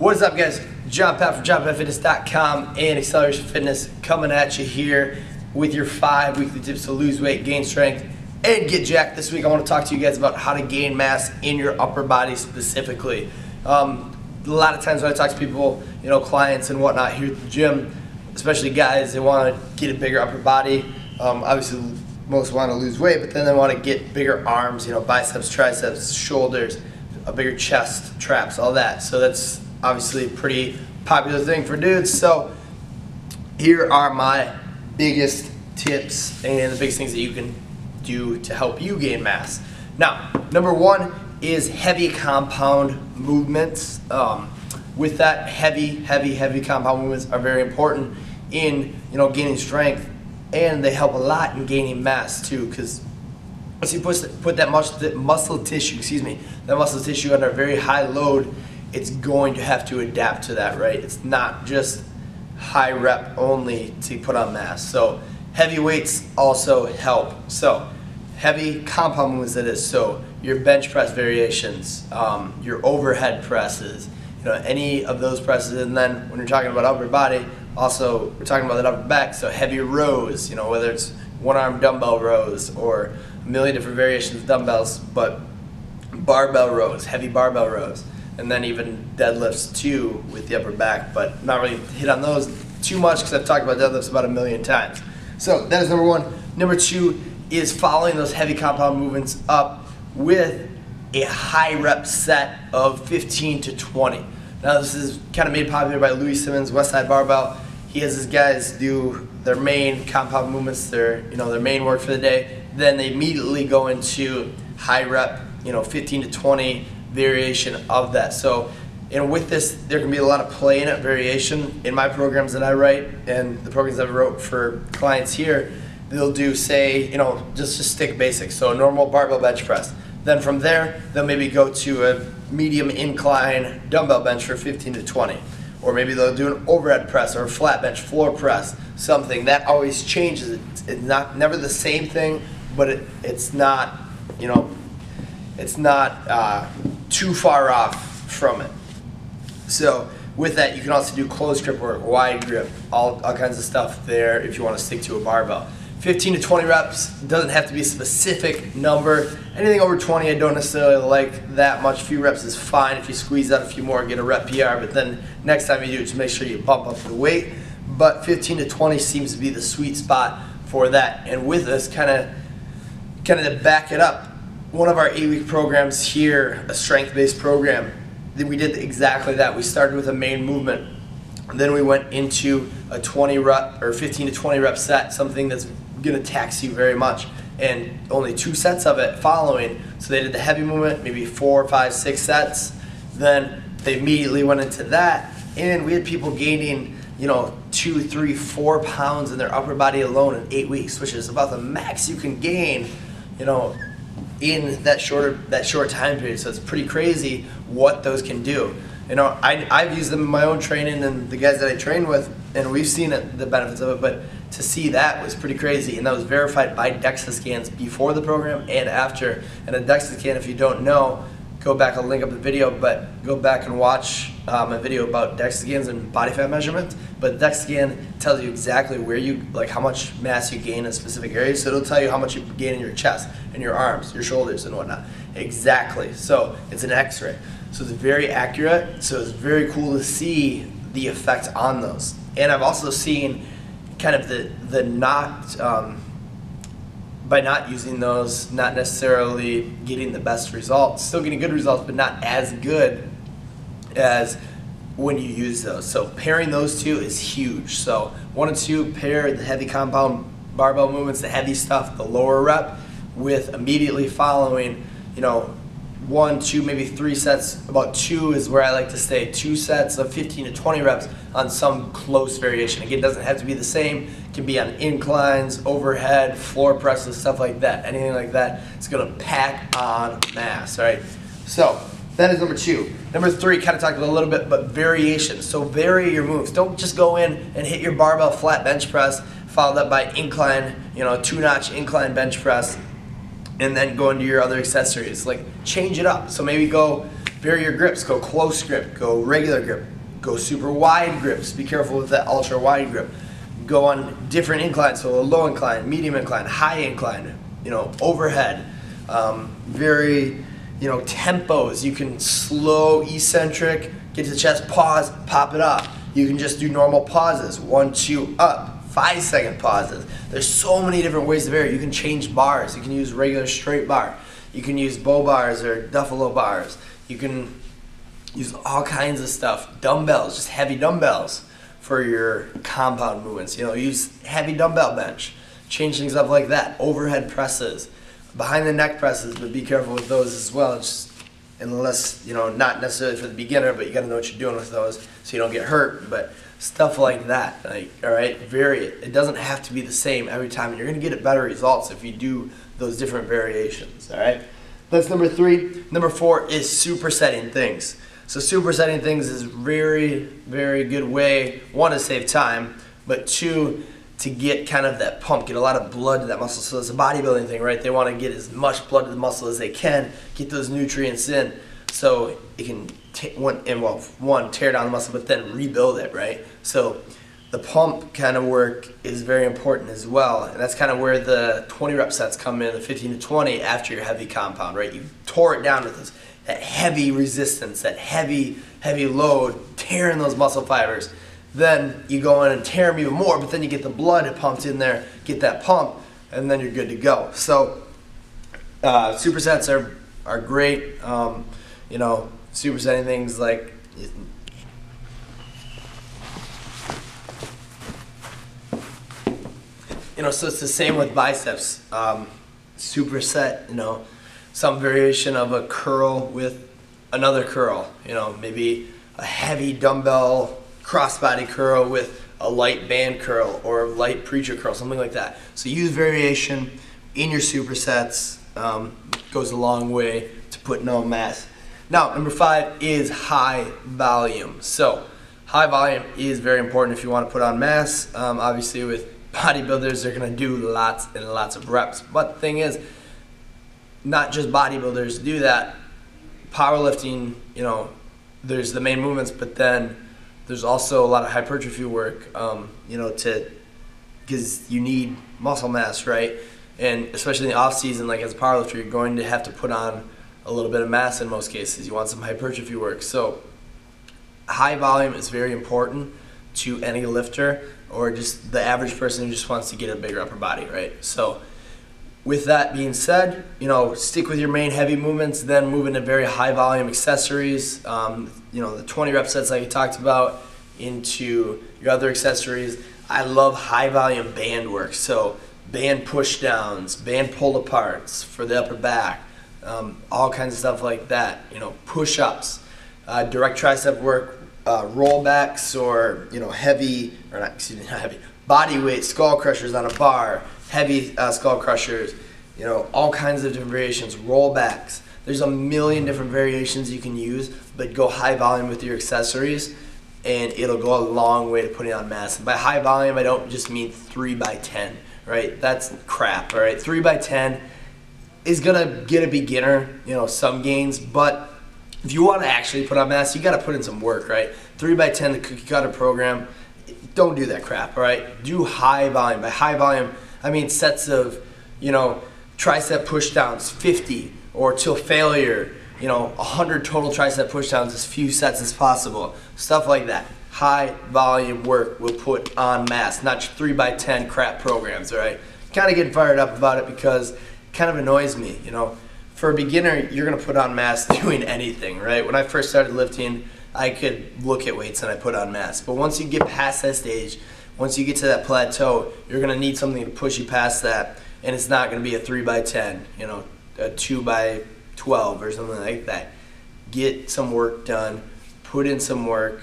What is up, guys? John Pat from JohnPatFitness.com and Acceleration Fitness coming at you here with your 5 weekly tips to lose weight, gain strength, and get jacked. This week I want to talk to you guys about how to gain mass in your upper body specifically. A lot of times when I talk to people, clients and whatnot here at the gym, especially guys, they want to get a bigger upper body. Obviously, most want to lose weight, but then they want to get bigger arms, biceps, triceps, shoulders, a bigger chest, traps, all that. So that's obviously a pretty popular thing for dudes. So here are my biggest tips and the biggest things that you can do to help you gain mass. Now, number one is heavy compound movements. With that, heavy compound movements are very important in gaining strength, and they help a lot in gaining mass too. Because once you put that muscle tissue under a very high load, it's going to have to adapt to that, right? It's not just high rep only to put on mass. So heavy weights also help. So heavy compound movements, that is. So your bench press variations, your overhead presses, any of those presses. And then when you're talking about upper body, also we're talking about that upper back. So heavy rows, whether it's one arm dumbbell rows or a million different variations of dumbbells, but barbell rows, heavy barbell rows. And then even deadlifts too with the upper back, but not really hit on those too much because I've talked about deadlifts about 1,000,000 times. So that is number one. Number two is following those heavy compound movements up with a high rep set of 15 to 20. Now this is kind of made popular by Louis Simmons, Westside Barbell. He has his guys do their main compound movements, their main work for the day. Then they immediately go into high rep, 15 to 20 variation of that. So, and with this, there can be a lot of play in it, variation. In my programs that I write and the programs that I wrote for clients here, they'll do, say, just stick basics. So a normal barbell bench press. Then from there, they'll maybe go to a medium incline dumbbell bench for 15 to 20. Or maybe they'll do an overhead press or a flat bench floor press, something. That always changes. It's never the same thing, but it's not, it's not too far off from it. So with that, you can also do closed grip work, wide grip, all kinds of stuff there if you want to stick to a barbell. 15 to 20 reps, doesn't have to be a specific number. Anything over 20 I don't necessarily like that much. A few reps is fine. If you squeeze out a few more, get a rep PR, but then next time you do it, just make sure you bump up the weight. But 15 to 20 seems to be the sweet spot for that. And with this, kind of to back it up, one of our 8-week programs here, a strength-based program, we did exactly that. We started with a main movement, and then we went into a 20 rep or 15 to 20 rep set, something that's going to tax you very much, and only 2 sets of it following. So they did the heavy movement, maybe 4, 5, 6 sets. Then they immediately went into that, and we had people gaining 2, 3, 4 pounds in their upper body alone in 8 weeks, which is about the max you can gain in that short time period. So it's pretty crazy what those can do. I've used them in my own training and the guys that I train with, and we've seen the benefits of it, but to see that was pretty crazy. And that was verified by DEXA scans before the program and after. And a DEXA scan, if you don't know, go back, I'll link up the video, but go back and watch a video about DEXA scans and body fat measurements. But DEXA scan tells you exactly where how much mass you gain in specific areas. So it'll tell you how much you gain in your chest and your arms, your shoulders and whatnot. Exactly. So it's an x-ray. So it's very accurate. So it's very cool to see the effect on those. And I've also seen kind of by not using those, not necessarily getting the best results, still getting good results, but not as good as when you use those. So pairing those two is huge. So 1 and 2, pair the heavy compound barbell movements, the heavy stuff, the lower rep, with immediately following, 1, 2, maybe 3 sets. About 2 is where I like to stay. 2 sets of 15 to 20 reps on some close variation. Again, it doesn't have to be the same. It can be on inclines, overhead, floor presses, stuff like that. Anything like that, it's gonna pack on mass, right? So that is number 2. Number 3, kind of talked about a little bit, but variation. So vary your moves. Don't just go in and hit your barbell flat bench press, followed up by incline, 2-notch incline bench press, and then go into your other accessories. Like, change it up. So maybe go Vary your grips. Go close grip. Go regular grip. Go super wide grips. Be careful with that ultra wide grip. Go on different inclines, so a low incline, medium incline, high incline, overhead. Very, tempos. You can slow, eccentric, get to the chest, pause, pop it up. You can just do normal pauses. 1, 2, up. 5-second pauses. There's so many different ways to vary. You can change bars. You can use regular straight bar. You can use bow bars or Duffalo bars. You can use all kinds of stuff. Dumbbells, just heavy dumbbells for your compound movements. Use heavy dumbbell bench. Change things up like that. Overhead presses, behind the neck presses, but be careful with those as well. Just unless, not necessarily for the beginner, but you got to know what you're doing with those so you don't get hurt. But stuff like that, all right, vary it. It doesn't have to be the same every time, and you're going to get better results if you do those different variations, all right? That's number 3. Number 4 is supersetting things. So supersetting things is very, very good way, 1, to save time, but 2, to get kind of that pump, get a lot of blood to that muscle. So it's a bodybuilding thing, right? They want to get as much blood to the muscle as they can, get those nutrients in, so it can, one, tear down the muscle, but then rebuild it, right? So the pump kind of work is very important as well, and that's kind of where the 20 rep sets come in, the 15 to 20 after your heavy compound, right? You tore it down with that heavy resistance, that heavy load, tearing those muscle fibers. Then you go in and tear them even more, but then you get the blood pumped in there, get that pump, and then you're good to go. So supersets are great. Supersetting things like so it's the same with biceps. Superset, some variation of a curl with another curl. Maybe a heavy dumbbell crossbody curl with a light band curl or a light preacher curl, something like that. So use variation in your supersets. Goes a long way to putting on mass. Now, number 5 is high volume. So high volume is very important if you want to put on mass. Obviously with bodybuilders, they're going to do lots and lots of reps. But the thing is, not just bodybuilders do that. Powerlifting, there's the main movements, but then there's also a lot of hypertrophy work, because you need muscle mass, right? And especially in the off season, like as a powerlifter, you're going to have to put on a little bit of mass in most cases. You want some hypertrophy work. So high volume is very important to any lifter or just the average person who just wants to get a bigger upper body, right? So with that being said, stick with your main heavy movements, then move into very high volume accessories. The 20 rep sets like you talked about into your other accessories. I love high volume band work. So band push downs, band pull aparts for the upper back, all kinds of stuff like that. Push ups, direct tricep work, rollbacks, or not heavy, body weight skull crushers on a bar, heavy skull crushers, all kinds of different variations, rollbacks. There's a million different variations you can use, but go high volume with your accessories and it'll go a long way to putting on mass. And by high volume, I don't just mean 3x10, right? That's crap, all right? 3x10 is gonna get a beginner, some gains, but if you want to actually put on mass, you got to put in some work, right? 3x10, the cookie cutter program, don't do that crap, all right? Do high volume. By high volume, I mean sets of, tricep push downs, 50, or till failure, 100 total tricep push downs, as few sets as possible. Stuff like that. High volume work will put on mass, not 3x10 crap programs, all right? Kind of getting fired up about it because it kind of annoys me, For a beginner, you're going to put on mass doing anything, right? When I first started lifting, I could look at weights and I put on mass. But once you get past that stage, once you get to that plateau, you're going to need something to push you past that. And it's not going to be a 3x10, a 2x12 or something like that. Get some work done, put in some work,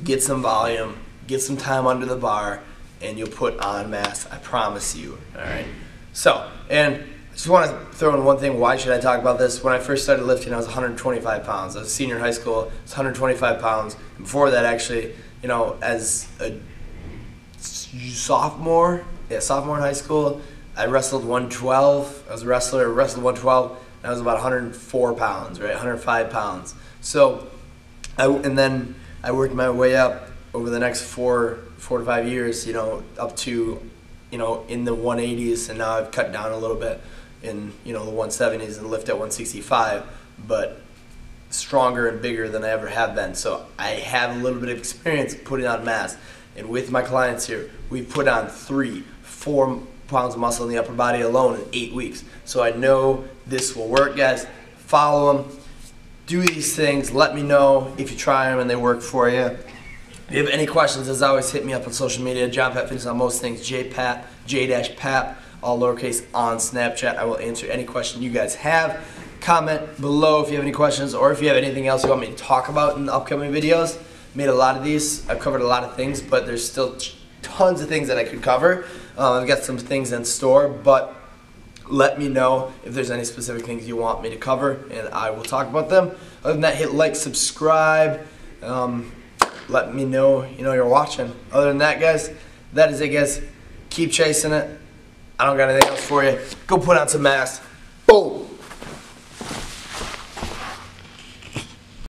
get some volume, get some time under the bar, and you'll put on mass, I promise you, all right? So, and I just want to throw in one thing. Why should I talk about this? When I first started lifting, I was 125 pounds. I was a senior in high school. I was 125 pounds. And before that, actually, as a sophomore in high school, I wrestled 112. I was a wrestler, wrestled 112. and I was about 104 pounds, right, 105 pounds. So, and then I worked my way up over the next 4 to 5 years, up to, in the 180s, and now I've cut down a little bit in, the 170s and lift at 165, but stronger and bigger than I ever have been. So I have a little bit of experience putting on mass. And with my clients here, we've put on 3-4 pounds of muscle in the upper body alone in 8 weeks. So I know this will work, guys. Follow them. Do these things. Let me know if you try them and they work for you. If you have any questions, as always, hit me up on social media. John Pat Fitness on most things. J-Pap, all lowercase, on Snapchat. I will answer any question you guys have. Comment below if you have any questions, or if you have anything else you want me to talk about in the upcoming videos. Made a lot of these. I've covered a lot of things, but there's still tons of things that I could cover. I've got some things in store, but let me know if there's any specific things you want me to cover, and I will talk about them. Other than that, hit like, subscribe. Let me know, you're watching. Other than that, guys, that is it, guys. Keep chasing it. I don't got anything else for you. Go put on some mass. Boom.